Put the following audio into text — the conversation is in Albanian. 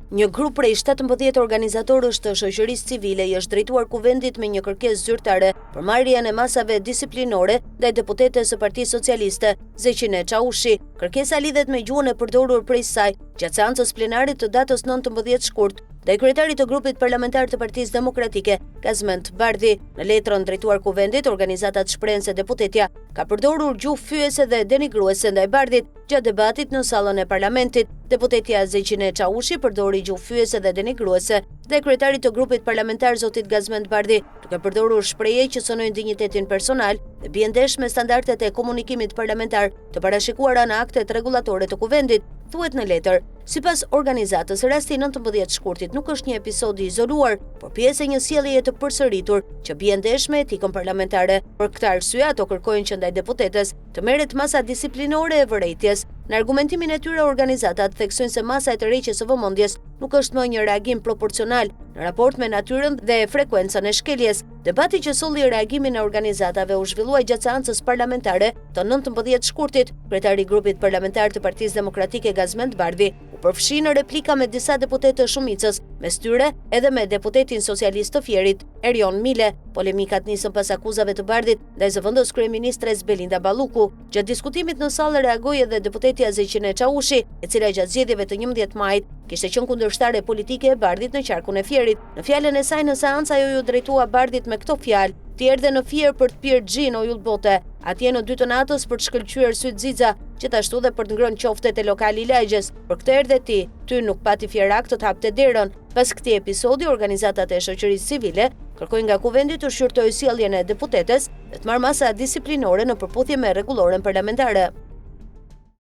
Një grup prej 17 organizatorësh të shoqërisë civile i është drejtuar Kuvendit me një kërkesë zyrtare për marrjen e masave disiplinore ndaj deputetes së Partisë Socialiste, Zeqine Çaushi. Kërkesa lidhet me gjuhën e përdorur prej saj gjatë seancës plenare të datës 19 shkurt ndaj kryetarit të grupit parlamentar të Partisë Demokratike, Gazmend Bardhi. Në letrën drejtuar Kuvendit, organizatat shprehen se deputetja ka përdorur gjuhë fyese dhe denigruese ndaj Bardhit gjatë debatit në sallën e parlamentit. Deputetja Zeqine Çaushi përdori gjuhë fyese dhe denigruese dhe kryetarit të grupit parlamentar zotit Gazmend Bardhi, duke përdorur shprehje që synojnë dinjitetin personal dhe bien ndesh me standardet e komunikimit parlamentar të parashikuara në aktet rregullatore të Kuvendit. Thuhet në letër, sipas organizatës, rasti 19 shkurtit nuk është një episod i izoluar, por pjesë e një sjelljeje të përsëritur që bie ndesh me etikën parlamentare. Për këtë arsye, ato kërkojnë që ndaj deputetes të merret masa disiplinore e vërejtjes. Në argumentimin e tyre, organizatat theksojnë se masa e tërheqjes së vëmendjes nuk është më një reagim proporcional në raport me natyrën dhe frekuencën e shkeljes. Debati që solli reagimin e organizatave u zhvillua gjatë seancës parlamentare të 19 shkurtit. Kryetari i grupit parlamentar të Partisë Demokratike Gazmend Bardhi u përfshi në replika me disa deputetë të shumicës, mes tyre edhe me deputetin socialist të Fierit, Erion Mile. Polemikat nisën pas akuzave të Bardhit ndaj zëvendës kryeministres Belinda Balluku. Gjatë diskutimit në sallë reagoi edhe deputetja Zeqine Çaushi, e cila gjatë zgjedhjeve të 11 majit kishte qenë kundërshtare politike e Bardhit në qarkun e Fierit. Në fjalën e saj në seancë ajo ju drejtua Bardhit me këto fjalë: "Ti erdhe në Fier për të pirë xhin o yllbote, atje në 2 të natës për të shkëlqyer syt Xixa, gjithashtu dhe për të ngrënë qoftet e lokali lagjes. Për këtë erdhe ti, ty nuk pati fierak të të hapte derën." Pas këtij episodi, organizatat e shoqërisë civile kërkojnë nga Kuvendi të shqyrtojë sjelljen e deputetes dhe të marrë masa disiplinore në përputhje me rregulloren parlamentare.